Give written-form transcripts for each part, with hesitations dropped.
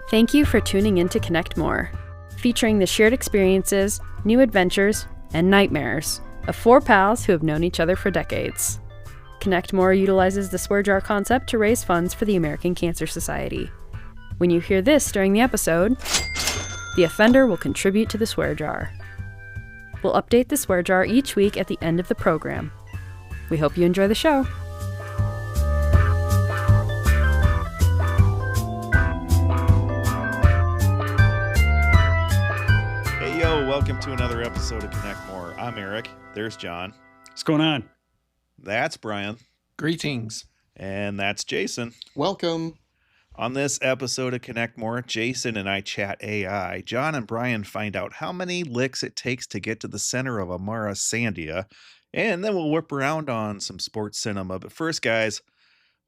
Thank you for tuning in to Connect More, featuring the shared experiences, new adventures, and nightmares of four pals who have known each other for decades. Connect More utilizes the swear jar concept to raise funds for the American Cancer Society. When you hear this during the episode, the offender will contribute to the swear jar. We'll update the swear jar each week at the end of the program. We hope you enjoy the show. Welcome to another episode of Connect More. I'm Eric. There's John. What's going on? That's Brian. Greetings. And that's Jason. Welcome. On this episode of Connect More, Jason and I chat AI. John and Brian find out how many licks it takes to get to the center of Amara Sandia. And then we'll whip around on some sports cinema. But first, guys,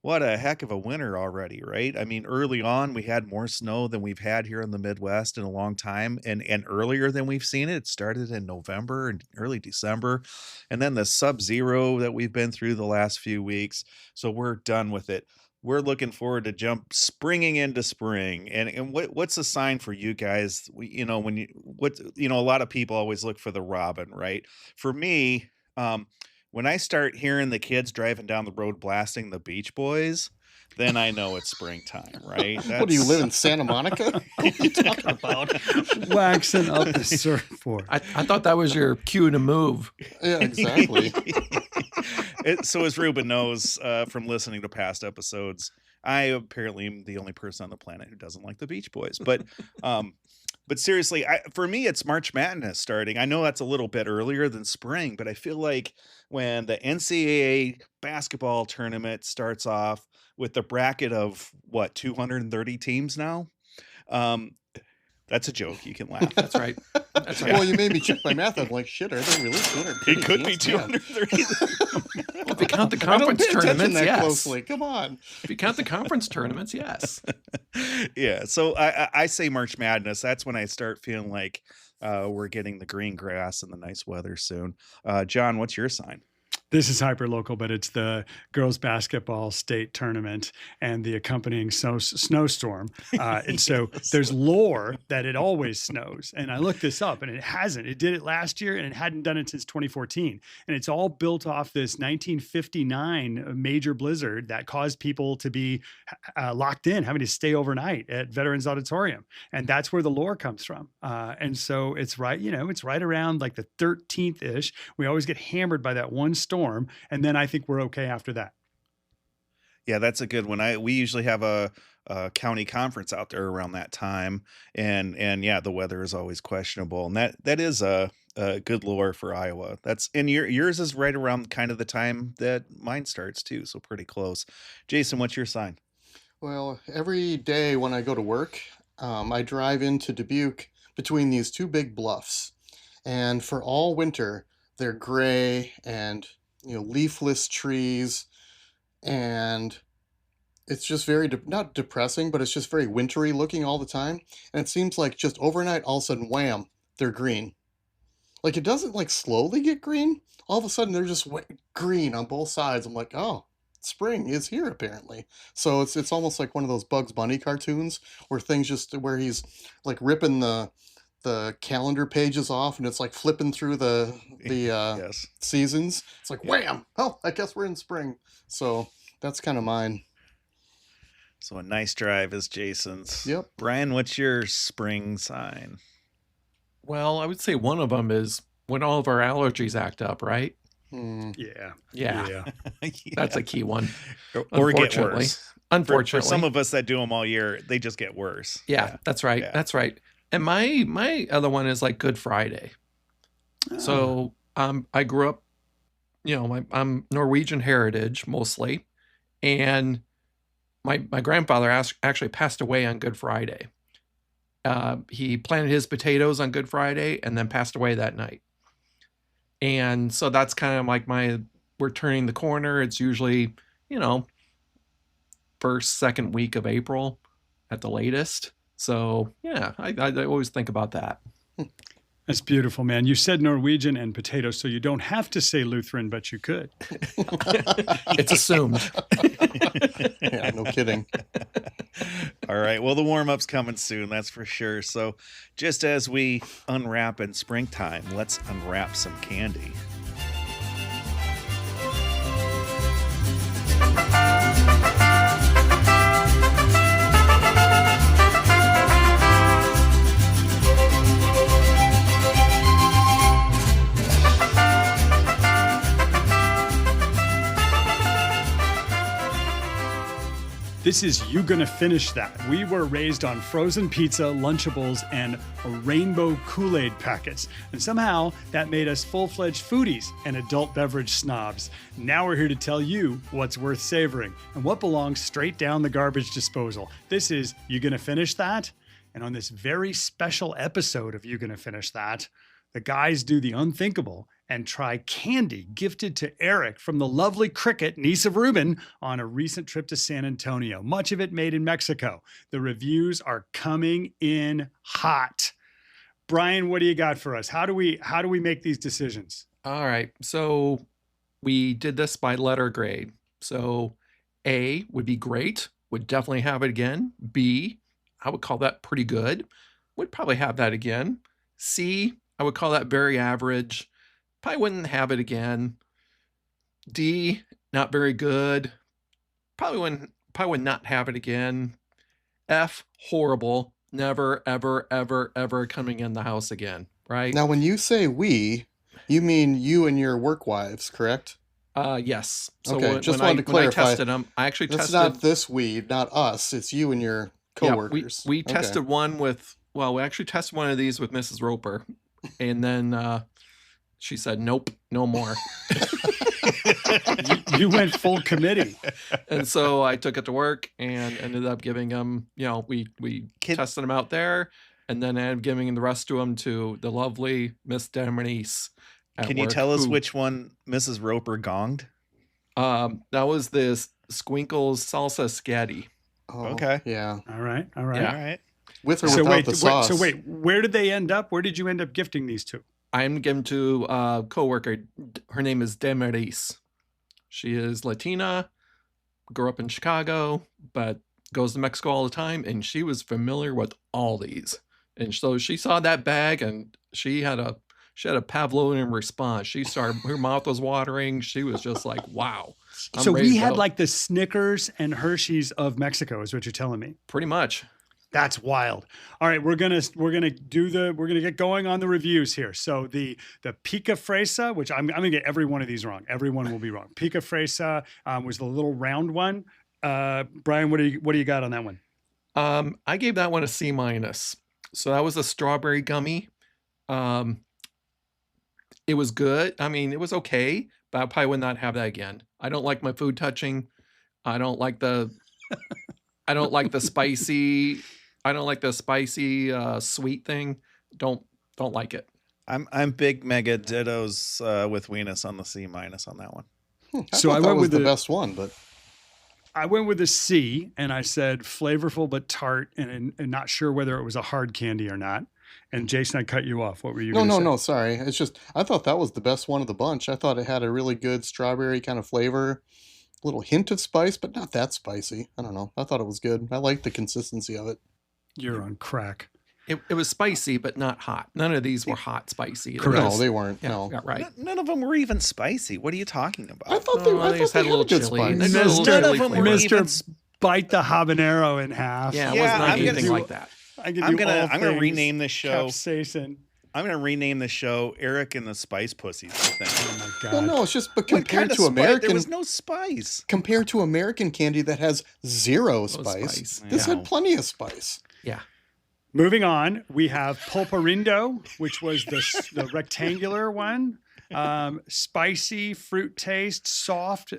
what a heck of a winter already, right? I mean, early on, we had more snow than we've had here in the Midwest in a long time, and earlier than we've seen it. It started in November and early December, and then the sub-zero that we've been through the last few weeks. So we're done with it. We're looking forward to springing into spring. And what's a sign for you guys? A lot of people always look for the robin, right? For me, when I start hearing the kids driving down the road blasting the Beach Boys, then I know it's springtime, right? What, do you live in Santa Monica? What are you talking about? Waxing up the surfboard. I thought that was your cue to move. Yeah, exactly. So as Ruben knows from listening to past episodes, I apparently am the only person on the planet who doesn't like the Beach Boys. But seriously, for me, it's March Madness starting. I know that's a little bit earlier than spring, but I feel like when the NCAA basketball tournament starts off with the bracket of, 230 teams now? That's a joke. You can laugh. That's right. That's right. Well, you made me check my math. I'm like, shit, are there really 230 It could be teams? 230. If you count the I don't conference pay attention tournaments, that yes. closely. Come on. If you count the conference tournaments, yes. Yeah, so I say March Madness. That's when I start feeling like we're getting the green grass and the nice weather soon. John, what's your sign? This is hyper local, but it's the girls basketball state tournament and the accompanying snowstorm. And so there's lore that it always snows. And I looked this up and it hasn't. It did it last year and it hadn't done it since 2014. And it's all built off this 1959 major blizzard that caused people to be locked in, having to stay overnight at Veterans Auditorium. And that's where the lore comes from. And so it's right, it's right around like the 13th ish. We always get hammered by that one storm. And then I think we're okay after that. Yeah, that's a good one. We usually have a county conference out there around that time, and yeah, the weather is always questionable, and that is a good lore for Iowa. And yours is right around kind of the time that mine starts too, so pretty close. Jason, what's your sign? Well, every day when I go to work, I drive into Dubuque between these two big bluffs, and for all winter, they're gray and leafless trees, and it's just very not depressing, but it's just very wintry looking all the time. And it seems like just overnight, all of a sudden, wham, they're green. Like, it doesn't like slowly get green. All of a sudden, they're just green on both sides. I'm like, oh, spring is here apparently. So it's almost like one of those Bugs Bunny cartoons where where he's like ripping the calendar pages off and it's like flipping through the Yes. seasons. It's like, wham! Oh, I guess we're in spring. So that's kind of mine. So a nice drive is Jason's. Yep. Brian, what's your spring sign? Well, I would say one of them is when all of our allergies act up, right? Yeah. Yeah. Yeah. That's a key one. Or get worse. Unfortunately. For some of us that do them all year, they just get worse. Yeah, that's right. Yeah. That's right. And my other one is like Good Friday. Oh. So I grew up, I'm Norwegian heritage mostly, and my grandfather actually passed away on Good Friday. He planted his potatoes on Good Friday and then passed away that night. And so that's kind of like we're turning the corner. It's usually, first, second week of April at the latest. So yeah, I always think about that. That's beautiful, man. You said Norwegian and potato, so you don't have to say Lutheran, but you could. It's assumed. Yeah, no kidding. All right. Well, the warm-up's coming soon, that's for sure. So just as we unwrap in springtime, let's unwrap some candy. This is You Gonna Finish That. We were raised on frozen pizza, Lunchables, and rainbow Kool-Aid packets. And somehow that made us full-fledged foodies and adult beverage snobs. Now we're here to tell you what's worth savoring and what belongs straight down the garbage disposal. This is You Gonna Finish That? And on this very special episode of You Gonna Finish That, the guys do the unthinkable and try candy gifted to Eric from the lovely Krickett, niece of Ruben, on a recent trip to San Antonio, much of it made in Mexico. The reviews are coming in hot. Brian, what do you got for us? How do we make these decisions? All right. So we did this by letter grade. So A would be great, would definitely have it again. B, I would call that pretty good, would probably have that again. C, I would call that very average. Probably wouldn't have it again. D, not very good. Probably would not have it again. F, horrible. Never, ever, ever, ever coming in the house again. Right? Now, when you say we, you mean you and your work wives, correct? Yes. So Okay, when, just when I wanted to when I clarify. tested them, I actually That's tested. not this we, not us. It's you and your Yeah, coworkers. we Okay. tested one with. Well, we actually tested one of these with Mrs. Roper, and then she said, "Nope, no more." You went full committee. And so I took it to work and ended up giving them, we tested them out there, and then I ended up giving the rest of them to the lovely Miss Demonice at Can you work, tell us who, which one Mrs. Roper gonged? that was this Squinkles salsa scatty. Oh, Okay. Yeah. All right. All right. With or So without wait, the sauce. where did they end up? Where did you end up gifting these to? I'm giving to a coworker. Her name is Demonice. She is Latina, grew up in Chicago, but goes to Mexico all the time, and she was familiar with all these. And so she saw that bag, and she had a Pavlovian response. She started, her mouth was watering. She was just like, "Wow!" So ready we to had go. like the Snickers and Hershey's of Mexico, is what you're telling me. Pretty much. That's wild. All right, we're gonna get going on the reviews here. So the pica fresa, which I'm gonna get every one of these wrong. Everyone will be wrong. Pica fresa was the little round one. Brian, what do you got on that one? I gave that one a C-. So that was a strawberry gummy. It was good. I mean, it was okay, but I probably would not have that again. I don't like my food touching. I don't like the spicy. I don't like the spicy sweet thing. Don't like it. I'm big mega dittos with Weenus on the C- on that one. So I thought that went was with the the- best one, but I went with a C, and I said flavorful but tart, and not sure whether it was a hard candy or not. And Jason, I cut you off. What were you? no, gonna say? no. Sorry, it's just I thought that was the best one of the bunch. I thought it had a really good strawberry kind of flavor, a little hint of spice, but not that spicy. I don't know. I thought it was good. I liked the consistency of it. You're on crack. It was spicy, but not hot. None of these were hot spicy. Correct. No, they weren't. Yeah, No. yeah, right. None of them were even spicy. What are you talking about? I thought they, Oh, I they thought just they had a little good chili. spice. They had a little None chili of them flavor. were Mister even. Bite the habanero in half. Yeah, it Yeah, was not I'm gonna anything do- like that. I give I'm you gonna all I'm gonna things rename this show. capsaicin. I'm gonna rename the show Eric and the Spice Pussies. I think. Oh my god. Well, no, it's just but What compared kind of to spice? There American was no spice. compared to American candy that has zero No spice, spice. this Yeah. had plenty of spice. Yeah. Moving on, we have pulparindo, which was the rectangular one. Spicy fruit taste, soft.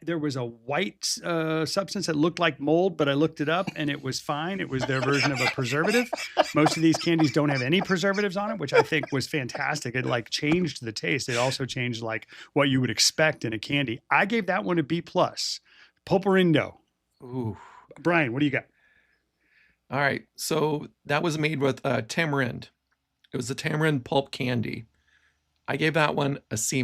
There was a white substance that looked like mold, but I looked it up and it was fine. It was their version of a preservative. Most of these candies don't have any preservatives on it, which I think was fantastic. It like changed the taste. It also changed like what you would expect in a candy. I gave that one a B+. Pulparindo. Ooh. Brian, what do you got? All right. So that was made with tamarind. It was a tamarind pulp candy. I gave that one a C-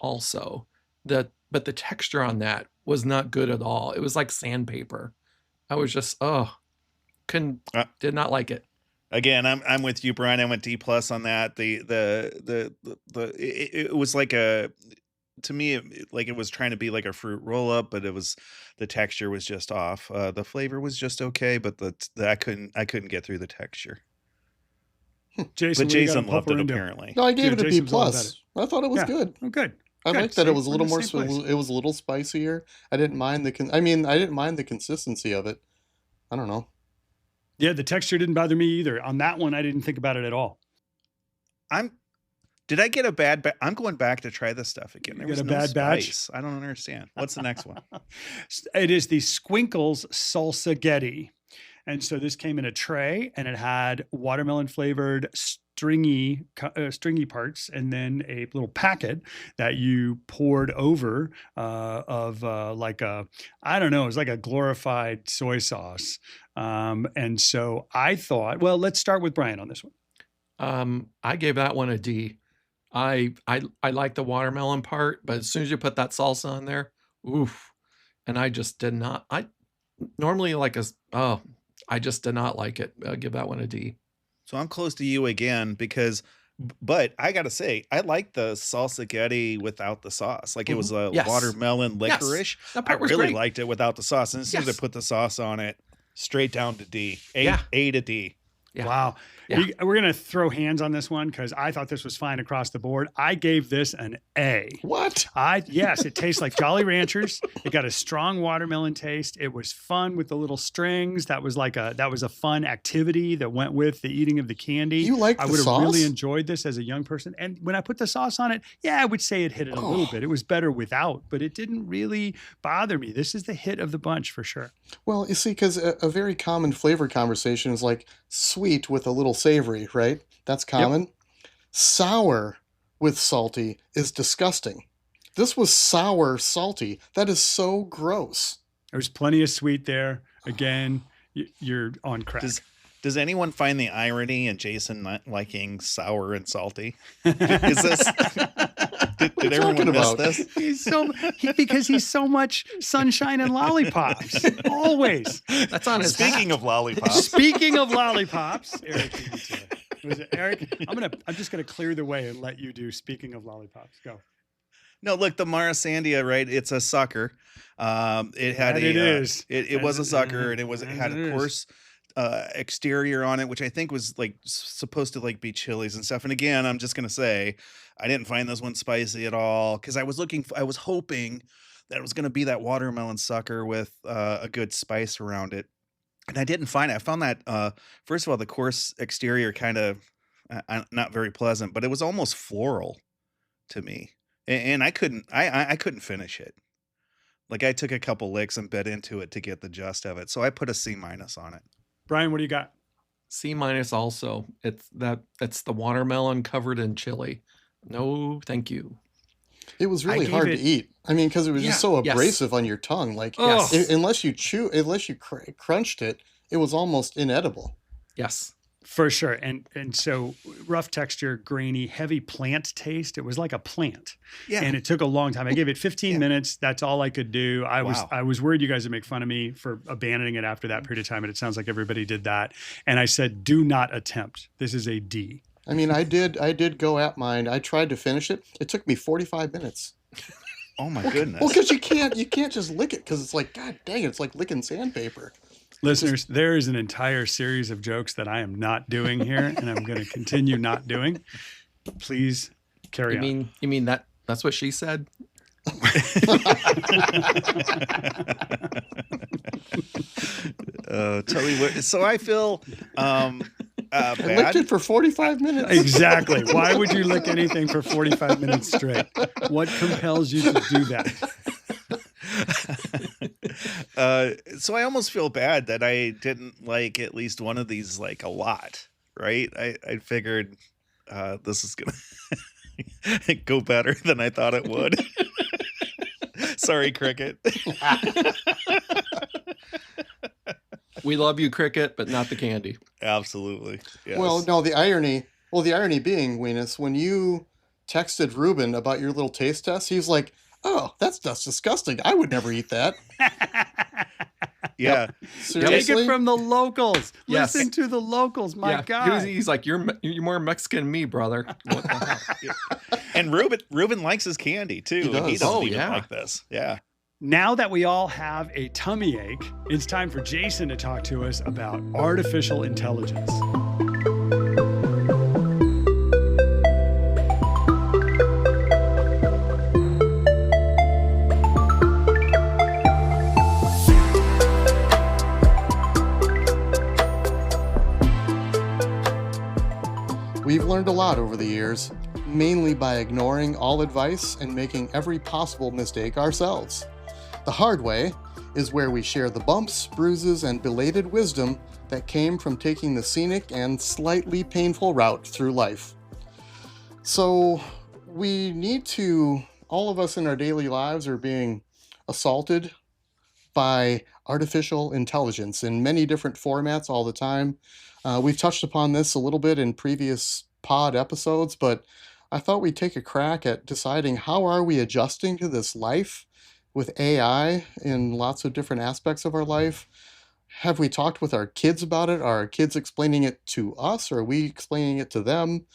also. But the texture on that was not good at all. It was like sandpaper. I was just did not like it. Again, I'm with you, Brian. I went D+ on that. It was like to me, it was trying to be like a fruit roll up, but the texture was just off. The flavor was just okay, but I couldn't get through the texture. Jason, But Jason loved it apparently. No, I gave it a B+. Jason's all about it. I thought it was Yeah. good. Oh, good. I Good. liked that it See, was a we're little in the more. same place. It was a little spicier. I didn't mind I didn't mind the consistency of it. I don't know. Yeah, the texture didn't bother me either. On that one, I didn't think about it at all. Did I get a bad? I'm going back to try this stuff again. You There got was a no bad batch? spice. I don't understand. What's the next one? It is the Squinkles Salsa Getty. And so this came in a tray and it had watermelon flavored stringy parts and then a little packet that you poured over like a, I don't know, it was like a glorified soy sauce. And so I thought, well, let's start with Brian on this one. I gave that one a D. I like the watermelon part, but as soon as you put that salsa on there, oof. And I just did not. I normally I just did not like it. I'll give that one a D. So I'm close to you again but I gotta say, I like the salsa Getty without the sauce. Like it was a Yes. watermelon licorice. That I part was really great. liked it without the sauce. And as soon as I Yes. put the sauce on it, straight down to D. Yeah. A to D. Yeah. Wow. Yeah. We're going to throw hands on this one because I thought this was fine across the board. I gave this an A. What? Yes, it tastes like Jolly Ranchers. It got a strong watermelon taste. It was fun with the little strings. That was a fun activity that went with the eating of the candy. You like I the would have sauce? really enjoyed this as a young person. And when I put the sauce on it, yeah, I would say it hit it a little bit. It was better without, but it didn't really bother me. This is the hit of the bunch for sure. Well, you see, because a very common flavor conversation is like sweet with a little savory, right? That's common. Sour with salty is disgusting. This was sour salty. That is so gross. There's plenty of sweet there. Again, you're on crack. Does anyone find the irony in Jason not liking sour and salty? Is this? Did everyone miss about? this? Because he's so much sunshine and lollipops. Always. That's on his Speaking of lollipops, Speaking of lollipops, Eric, beat me to it. Was it Eric? I'm just gonna clear the way and let you do speaking of lollipops. Go. no, look, the Mara Sandia, right? It's a sucker. It had That it is. It was a sucker, and it As had it a is. coarse exterior on it, which I think was like supposed to like be chilies and stuff. And again, I'm just gonna say, I didn't find this one spicy at all because I was hoping that it was gonna be that watermelon sucker with a good spice around it, and I didn't find it. I found that first of all, the coarse exterior kind of not very pleasant, but it was almost floral to me, and I couldn't finish it. Like I took a couple licks and bit into it to get the gist of it, so I put a C- on it. Brian, what do you got? C- also. It's the watermelon covered in chili. No, thank you. It was I really gave hard it- to eat. I mean, because it was just Yeah, so yes. abrasive on your tongue. Like, Yes. unless you crunched it, it was almost inedible. Yes. For sure. And so rough texture, grainy, heavy plant taste. It was like a plant. Yeah, And it took a long time. I gave it 15 minutes. That's all I could do. I was worried you guys would make fun of me for abandoning it after that period of time. And it sounds like everybody did that. And I said, do not attempt. This is a D. I mean, I did go at mine. I tried to finish it. It took me 45 minutes. oh my goodness. Well, because you can't just lick it because it's like, God dang it, it's like licking sandpaper. Listeners, there is an entire series of jokes that I am not doing here, and I'm going to continue not doing. Please carry on. You mean that's what she said? Tell you what. So I feel I licked bad. it for 45 minutes. Exactly. Why would you lick anything for 45 minutes straight? What compels you to do that? So I almost feel bad that I didn't like at least one of these like a lot, right? I figured this is gonna go better than I thought it would. Sorry, Krickett. We love you, Krickett, but not the candy. Absolutely. Yes. Well, no, the irony Well, the irony being, Weenus, when you texted Ruben about your little taste test, he was like, "Oh, that's disgusting. I would never eat that." Yeah. Yep. Take Seriously? it from the locals. Yes. Listen to the locals. My Yeah. God. He's like, you're more Mexican than me, brother. What the hell? And Ruben likes his candy too. He And he does. doesn't Oh, even yeah. like this. Yeah. Now that we all have a tummy ache, it's time for Jason to talk to us about artificial intelligence. We've learned a lot over the years, mainly by ignoring all advice and making every possible mistake ourselves. The hard way is where we share the bumps, bruises, and belated wisdom that came from taking the scenic and slightly painful route through life. So, we need to, all of us in our daily lives are being assaulted by artificial intelligence in many different formats all the time. We've touched upon this a little bit in previous pod episodes, but I thought we'd take a crack at deciding how are we adjusting to this life with AI in lots of different aspects of our life. Have we talked with our kids about it? Are our kids explaining it to us? Or are we explaining it to them?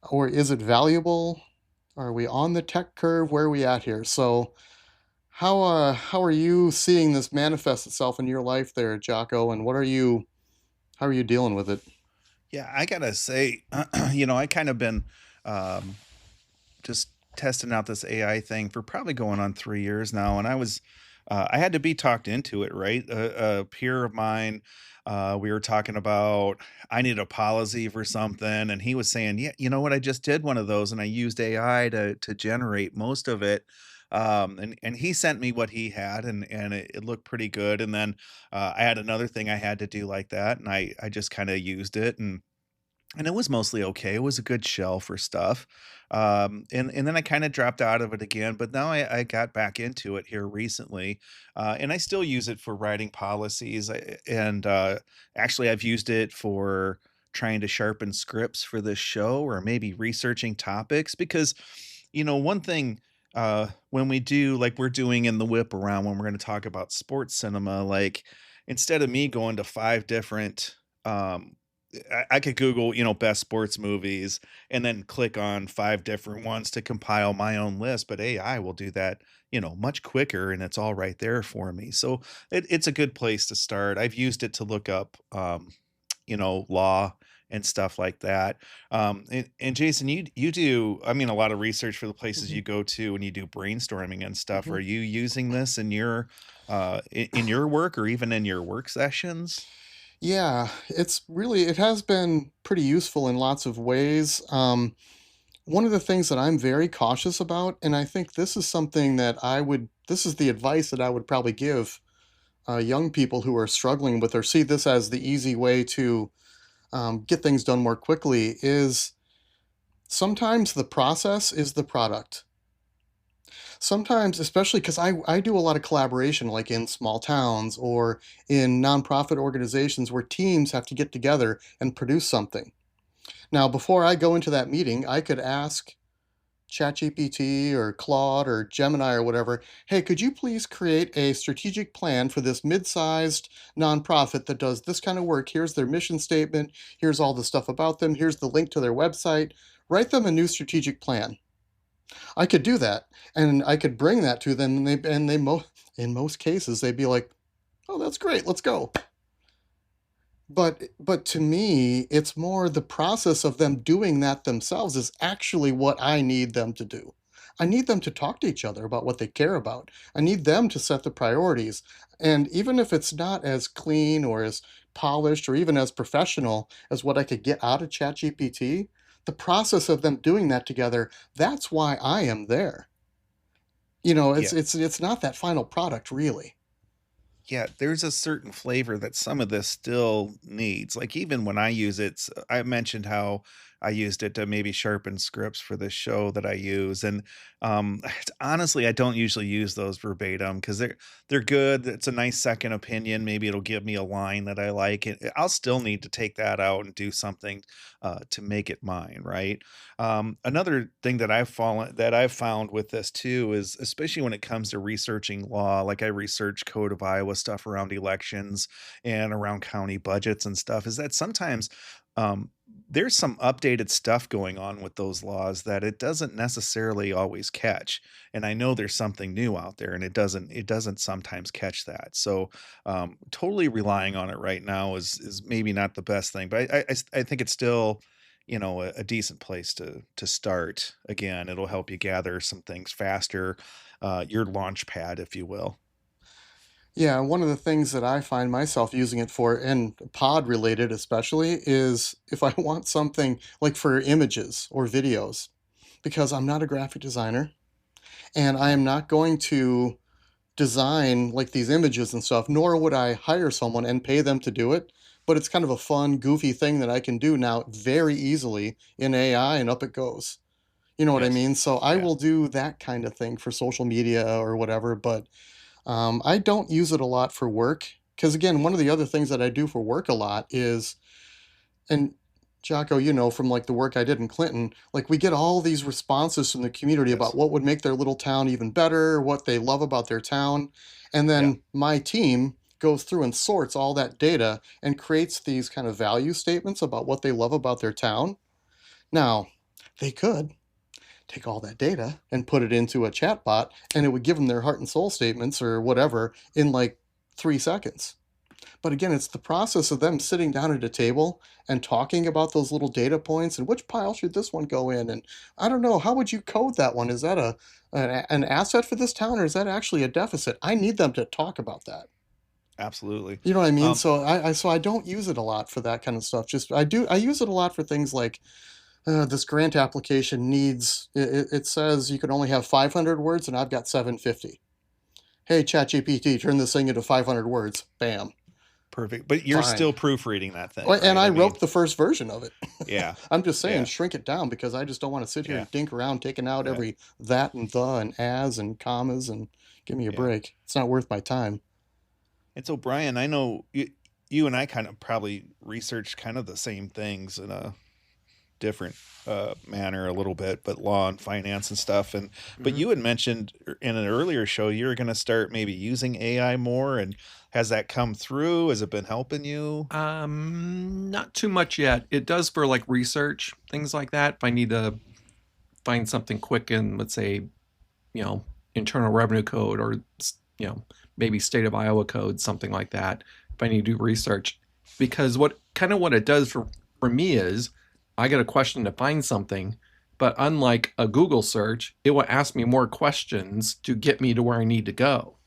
Or is it valuable? Are we on the tech curve? Where are we at here? So, how are you seeing this manifest itself in your life there, Jocko? And how are you dealing with it? Yeah, I gotta say, I kind of been just testing out this AI thing for probably going on 3 years now, and I had to be talked into it, right? A peer of mine, we were talking about I need a policy for something, and he was saying, "Yeah, you know what? I just did one of those, and I used AI to generate most of it." And he sent me what he had, and it looked pretty good. And then I had another thing I had to do like that, and I just kind of used it, and it was mostly okay. It was a good shell for stuff. And then I kind of dropped out of it again, but now I got back into it here recently, and I still use it for writing policies. And actually, I've used it for trying to sharpen scripts for this show, or maybe researching topics, because one thing, when we do like we're doing in the whip around when we're going to talk about sports cinema, like instead of me going to five different I could Google, best sports movies and then click on five different ones to compile my own list. But AI will do that, much quicker, and it's all right there for me. So it's a good place to start. I've used it to look up, law and stuff like that. And Jason, you do, I mean, a lot of research for the places Mhm, you go to when you do brainstorming and stuff. mhm. Are you using this in in your work, or even in your work sessions? Yeah, it has been pretty useful in lots of ways. One of the things that I'm very cautious about, and I think this is something that this is the advice that I would probably give young people who are struggling with or see this as the easy way to get things done more quickly, is sometimes the process is the product. Sometimes, especially because I do a lot of collaboration, like in small towns or in nonprofit organizations where teams have to get together and produce something. Now, before I go into that meeting, I could ask ChatGPT or Claude or Gemini or whatever, hey, could you please create a strategic plan for this mid sized nonprofit that does this kind of work? Here's their mission statement. Here's all the stuff about them. Here's the link to their website. Write them a new strategic plan. I could do that, and I could bring that to them, in most cases they'd be like, "Oh, that's great. Let's go." But to me, it's more the process of them doing that themselves is actually what I need them to do. I need them to talk to each other about what they care about. I need them to set the priorities. And even if it's not as clean or as polished or even as professional as what I could get out of ChatGPT, the process of them doing that together, that's why I am there. Yeah. It's not that final product really. Yeah, there's a certain flavor that some of this still needs. Like even when I use it, I mentioned how I used it to maybe sharpen scripts for the show that I use. And honestly, I don't usually use those verbatim because they're good. It's a nice second opinion. Maybe it'll give me a line that I like. And I'll still need to take that out and do something to make it mine, right? Another thing that I've found with this too is, especially when it comes to researching law, like I research Code of Iowa stuff around elections and around county budgets and stuff, is that sometimes um, there's some updated stuff going on with those laws that it doesn't necessarily always catch. And I know there's something new out there, and it doesn't sometimes catch that. So totally relying on it right now is maybe not the best thing, but I think it's still, a decent place to start. Again, it'll help you gather some things faster, your launch pad, if you will. Yeah, one of the things that I find myself using it for, and pod related especially, is if I want something like for images or videos, because I'm not a graphic designer and I am not going to design like these images and stuff, nor would I hire someone and pay them to do it. But it's kind of a fun, goofy thing that I can do now very easily in AI, and up it goes. You know what I Yes. mean? So I Yeah. will do that kind of thing for social media or whatever, but I don't use it a lot for work. Because again, one of the other things that I do for work a lot is, and Jocko, from like the work I did in Clinton, like we get all these responses from the community about Yes. what would make their little town even better, what they love about their town. And Yeah. then my team goes through and sorts all that data and creates these kind of value statements about what they love about their town. Now, they could take all that data and put it into a chatbot, and it would give them their heart and soul statements or whatever in like 3 seconds. But again, it's the process of them sitting down at a table and talking about those little data points and which pile should this one go in. And I don't know, how would you code that one? Is that an asset for this town, or is that actually a deficit? I need them to talk about that. Absolutely. You know what I mean? Um, So I don't use it a lot for that kind of stuff. Just I use it a lot for things like this grant application needs it says you can only have 500 words and I've got 750. Hey, ChatGPT, turn this thing into 500 words. Bam. Perfect. But you're Fine. still proofreading that thing, Well, and right? I I mean, wrote the first version of it. yeah. I'm just saying, Yeah. shrink it down because I just don't want to sit here Yeah. and dink around taking out Yeah. every that and the and as and commas and give me a Yeah. break. It's not worth my time. And so, Brian, I know you and I kind of probably researched kind of the same things in a different manner a little bit, but law and finance and stuff. And but Mhm. you had mentioned in an earlier show you were going to start maybe using AI more. And has that come through? Has it been helping you? Not too much yet. It does for like research, things like that. If I need to find something quick in, let's say, you know, Internal Revenue Code or, you know, maybe State of Iowa code, something like that. If I need to do research, because what it does for me is I get a question to find something, but unlike a Google search, it will ask me more questions to get me to where I need to go.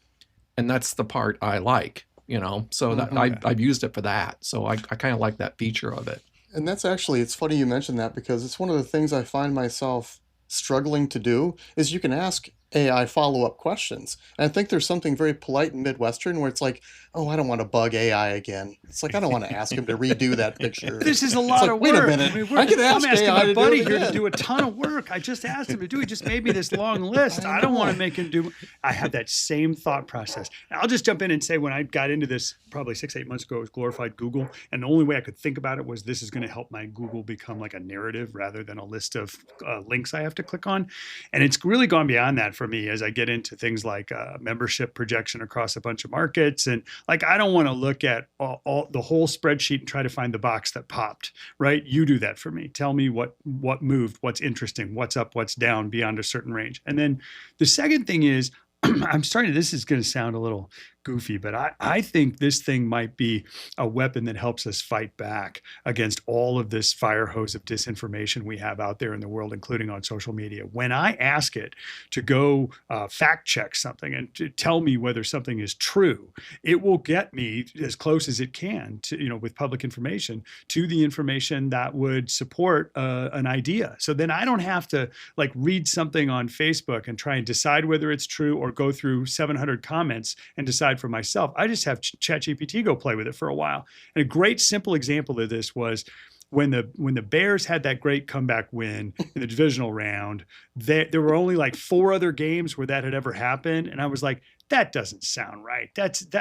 And that's the part I like, you know, so that Hmm. I've used it for that. So I kind of like that feature of it. And that's actually, it's funny you mentioned that because it's one of the things I find myself struggling to do is you can ask AI follow-up questions. And I think there's something very polite and Midwestern where it's like, oh, I don't want to bug AI again. It's like, I don't want to ask him to redo that picture. This is a It's lot like, of wait a work. minute, I mean, I could I'm ask asking AI my to do buddy it here to again. do a ton of work. I just asked him to do. He just made me this long list. I I don't want know. to make him do. I have that same thought process. And I'll just jump in and say, when I got into this probably 6, 8 months ago, it was glorified Google, and the only way I could think about it was this is going to help my Google become like a narrative rather than a list of links I have to click on. And it's really gone beyond that for me as I get into things like membership projection across a bunch of markets. And like, I don't want to look at all the whole spreadsheet and try to find the box that popped, right? You do that for me. Tell me what moved, what's interesting, what's up, what's down beyond a certain range. And then the second thing is, this is going to sound a little goofy, but I think this thing might be a weapon that helps us fight back against all of this fire hose of disinformation we have out there in the world, including on social media. When I ask it to go fact check something and to tell me whether something is true, it will get me as close as it can to, you know, with public information to the information that would support an idea. So then I don't have to like read something on Facebook and try and decide whether it's true or go through 700 comments and decide for myself. I just have ChatGPT go play with it for a while. And a great simple example of this was when the Bears had that great comeback win in the divisional round, there were only like 4 other games where that had ever happened. And I was like, that doesn't sound right.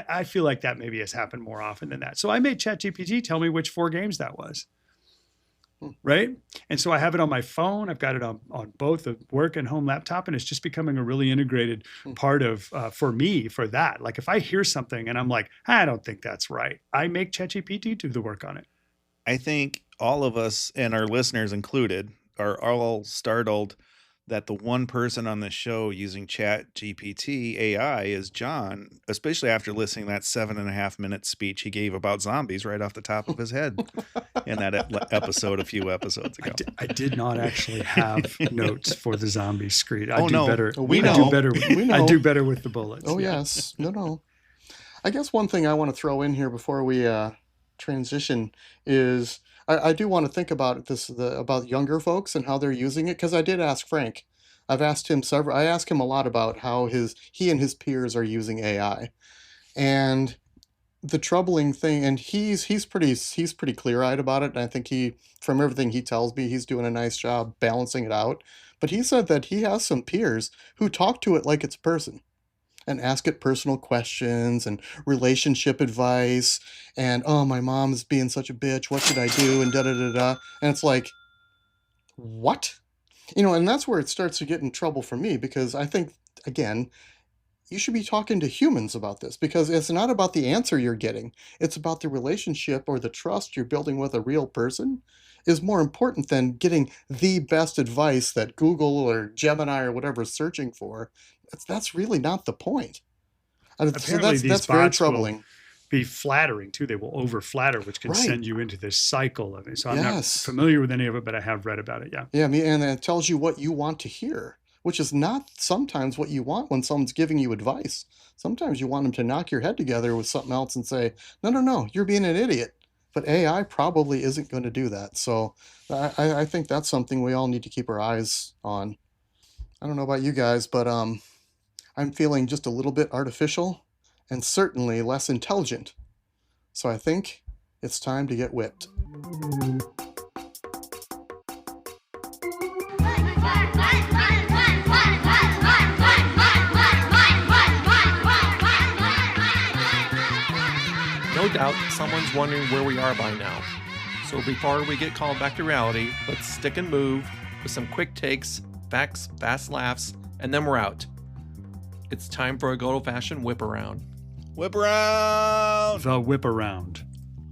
I feel like that maybe has happened more often than that. So I made ChatGPT tell me which 4 games that was. Right. And so I have it on my phone. I've got it on both the work and home laptop, and it's just becoming a really integrated part of, for me, for that. Like if I hear something and I'm like, I don't think that's right, I make ChatGPT do the work on it. I think all of us, and our listeners included, are all startled that the one person on the show using Chat GPT AI is John, especially after listening to that 7.5-minute speech he gave about zombies right off the top of his head in that episode a few episodes ago. I did not actually have notes for the zombie screed. I Oh, do no. better. We I know. do better. We know. I do better with the bullets. Oh, Yeah. yes. No. I guess one thing I want to throw in here before we transition is I do want to think about about younger folks and how they're using it, because I did ask Frank. I've asked him I asked him a lot about how he and his peers are using AI. And the troubling thing, and he's pretty clear-eyed about it, and I think from everything he tells me, he's doing a nice job balancing it out. But he said that he has some peers who talk to it like it's a person and ask it personal questions and relationship advice and, oh, my mom's being such a bitch, what should I do, and da-da-da-da. And it's like, what? And that's where it starts to get in trouble for me, because I think, again, you should be talking to humans about this, because it's not about the answer you're getting. It's about the relationship or the trust you're building with a real person is more important than getting the best advice that Google or Gemini or whatever is searching for. That's really not the point. Apparently, So that's very troubling. Be flattering too. They will over flatter, which can Right. send you into this cycle of it. So I'm not Yes. familiar with any of it, but I have read about it. Yeah. Yeah, and it tells you what you want to hear, which is not sometimes what you want when someone's giving you advice. Sometimes you want them to knock your head together with something else and say, no, you're being an idiot. But AI probably isn't going to do that. So I think that's something we all need to keep our eyes on. I don't know about you guys, but I'm feeling just a little bit artificial and certainly less intelligent. So I think it's time to get whipped. No doubt someone's wondering where we are by now. So before we get called back to reality, let's stick and move with some quick takes, facts, fast laughs, and then we're out. It's time for a good old-fashioned whip around. Whip around! The whip around.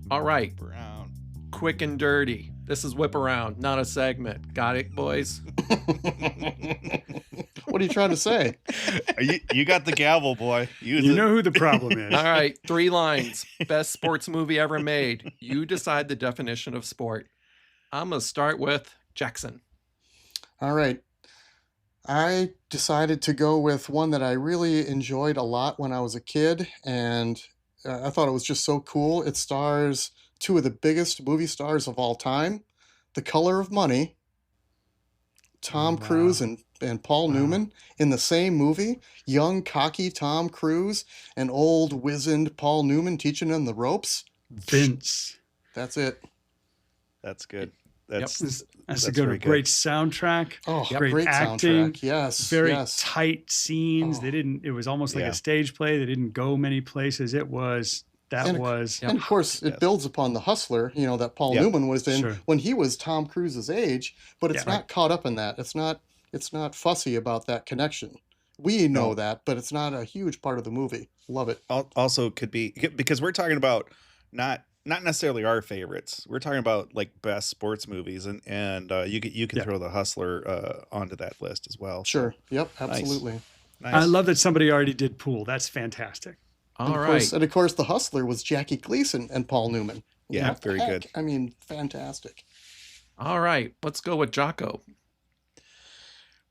All right, Whip around. quick and dirty. This is whip around, not a segment. Got it, boys? What are you trying to say? You got the gavel, boy. You know who the problem is. All right, 3 lines. Best sports movie ever made. You decide the definition of sport. I'm going to start with Jackson. All right. I decided to go with one that I really enjoyed a lot when I was a kid, and I thought it was just so cool. It stars 2 of the biggest movie stars of all time, The Color of Money, Tom Wow. Cruise and Paul Wow. Newman in the same movie. Young, cocky Tom Cruise and old, wizened Paul Newman teaching him the ropes. Vince. That's it. That's good. That's That's a very good, great soundtrack. Oh, Great great acting. soundtrack. Yes. Very yes. tight scenes. Oh. It was almost like Yeah. a stage play. They didn't go many places. And- And of course, it Yes. builds upon The Hustler, that Paul Yeah. Newman was in Sure. when he was Tom Cruise's age, but it's Yeah. not caught up in that. It's not fussy about that connection. We know No. that, but it's not a huge part of the movie. Love it. also could be because we're talking about not necessarily our favorites. We're talking about like best sports movies, and you can Yeah. throw The Hustler onto that list as well. So, Sure. Yep. Nice. Absolutely. nice. I love that somebody already did Pool. That's fantastic. All and of right. course, and of course, The Hustler was Jackie Gleason and Paul Newman. Yeah, What the very heck? good. I mean, fantastic. All right. Let's go with Jocó.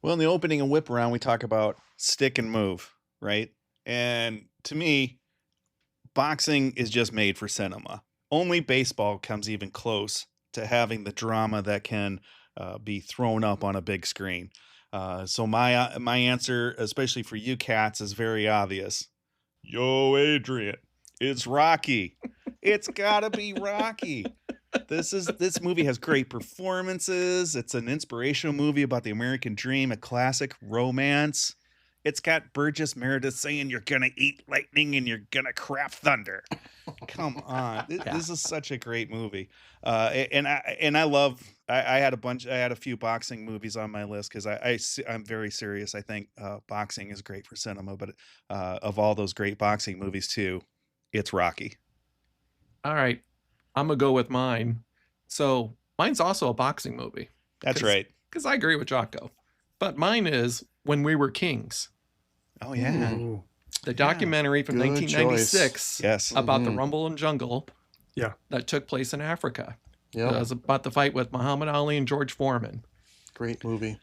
Well, in the opening and whip around, we talk about stick and move, right? And to me, boxing is just made for cinema. Only baseball comes even close to having the drama that can be thrown up on a big screen. So my answer, especially for you cats, is very obvious. Yo, Adrian, it's Rocky. It's gotta be Rocky. This movie has great performances. It's an inspirational movie about the American dream, a classic romance. It's got Burgess Meredith saying you're gonna eat lightning and you're gonna crap thunder. Come on, this is such a great movie. And I had a few boxing movies on my list because I'm very serious. I think boxing is great for cinema, but of all those great boxing movies too, it's Rocky. All right, I'm gonna go with mine. So mine's also a boxing movie. That's right. Because I agree with Jocó. But mine is When We Were Kings. Oh yeah. Ooh. The documentary from Good 1996 Yes. about the Rumble in Jungle Yeah. that took place in Africa. Yep. It was about the fight with Muhammad Ali and George Foreman. Great movie.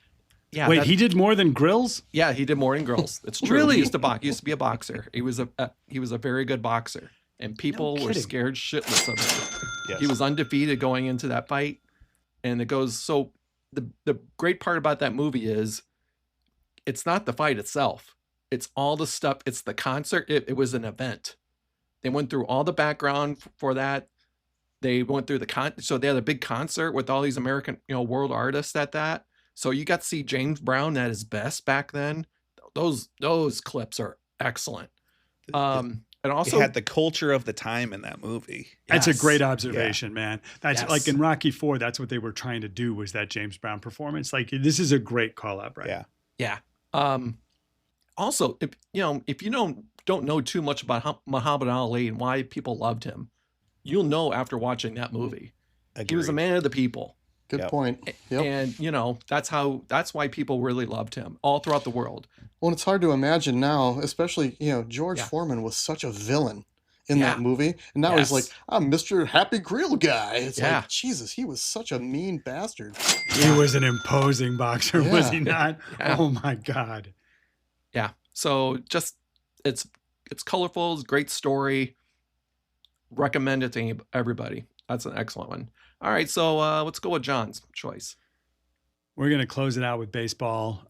Yeah. Wait, he did more than Grills? Yeah, he did more than girls. It's true. Really? He used to be a boxer. He was a very good boxer, and people were kidding. scared shitless of him. Yes. He was undefeated going into that fight, and it goes so. The great part about that movie is, it's not the fight itself. It's all the stuff. It's the concert. It was an event. They went through all the background for that. They went through so they had a big concert with all these American, world artists at that. So you got to see James Brown at his best back then. Those clips are excellent. And also it had the culture of the time in that movie. That's a Yes. great observation, man. That's Yes. like in Rocky IV, that's what they were trying to do, was that James Brown performance. Like, this is a great call out, right? Yeah. Yeah. Also, if you don't know too much about Muhammad Ali and why people loved him, you'll know after watching that movie. He was a Agreed. man of the people. Good Yep. point. Yep. And that's why people really loved him all throughout the world. Well, it's hard to imagine now, especially, George Yeah. Foreman was such a villain in Yeah. that movie. And now he's like, Yes. I'm Mr. Happy Grill guy. It's Yeah. like, Jesus, he was such a mean bastard. He was an imposing boxer, was Yeah. he not? Yeah. Oh my God. Yeah. So just it's colorful, it's a great story. Recommend it to everybody. That's an excellent one. All right, so let's go with John's choice. We're going to close it out with baseball.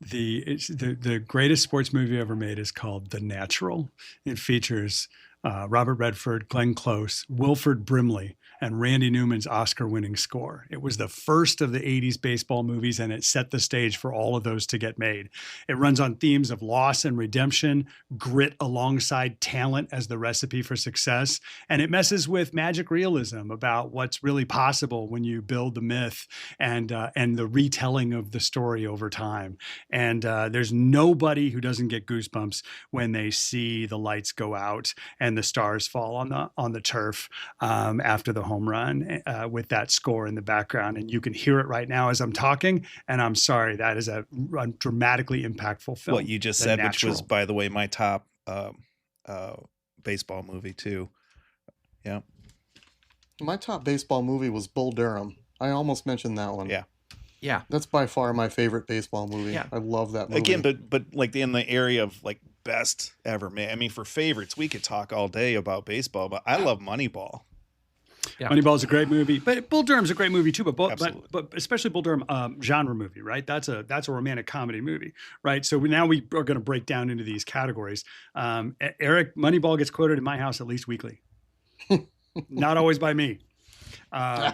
The greatest sports movie ever made is called The Natural. It features Robert Redford, Glenn Close, Wilford Brimley, and Randy Newman's Oscar-winning score. It was the first of the 80s baseball movies, and it set the stage for all of those to get made. It runs on themes of loss and redemption, grit alongside talent as the recipe for success, and it messes with magic realism about what's really possible when you build the myth and the retelling of the story over time. And there's nobody who doesn't get goosebumps when they see the lights go out and the stars fall on the turf after the home run with that score in the background. And you can hear it right now as I'm talking. And I'm sorry, that is a dramatically impactful film. What you just The said, Natural. which was, by the way, my top baseball movie too. Yeah. My top baseball movie was Bull Durham. I almost mentioned that one. Yeah. Yeah. That's by far my favorite baseball movie. Yeah. I love that movie. Again, but like in the area of like best ever made. I mean, for favorites, we could talk all day about baseball, but I love Moneyball. Yeah. Moneyball's a great movie, but Bull Durham's a great movie too. But Absolutely. especially Bull Durham, genre movie, right? That's a romantic comedy movie, right? So now we are going to break down into these categories. Eric, Moneyball gets quoted in my house at least weekly, not always by me. I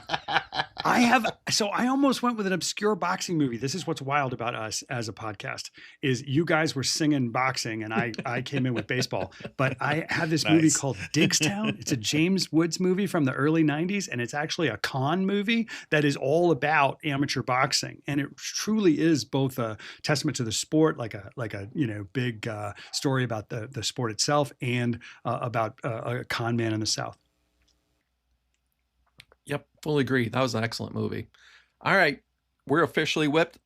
almost went with an obscure boxing movie. This is what's wild about us as a podcast is you guys were singing boxing and I came in with baseball, but I have this movie Nice. called Digstown. It's a James Woods movie from the early 90s. And it's actually a con movie that is all about amateur boxing. And it truly is both a testament to the sport, like a big story about the sport itself and about a con man in the South. Yep, fully agree. That was an excellent movie. All right, we're officially whipped.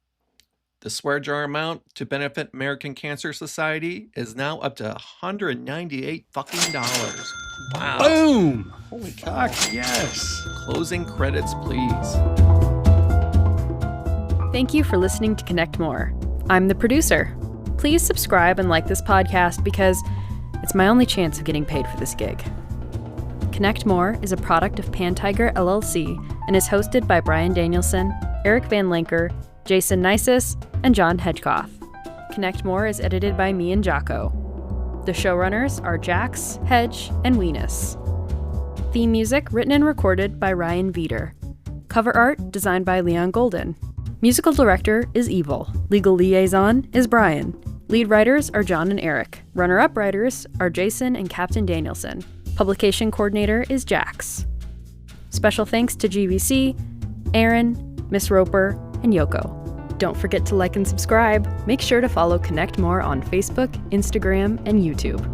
The swear jar amount to benefit American Cancer Society is now up to $198 fucking dollars. Wow. Boom! Holy cow. Fuck yes. Closing credits, please. Thank you for listening to Connect More. I'm the producer. Please subscribe and like this podcast because it's my only chance of getting paid for this gig. Connect More is a product of Pan Tiger LLC and is hosted by Brian Danielson, Eric Van Lanker, Jason Nisus, and John Hedgecoff. Connect More is edited by me and Jocó. The showrunners are Jax, Hedge, and Weenus. Theme music written and recorded by Ryan Veeder. Cover art designed by Leon Golden. Musical director is Evil. Legal liaison is Brian. Lead writers are John and Eric. Runner-up writers are Jason and Captain Danielson. Publication coordinator is Jax. Special thanks to GVC, Aaron, Miss Roper, and Jocó. Don't forget to like and subscribe. Make sure to follow Connect More on Facebook, Instagram, and YouTube.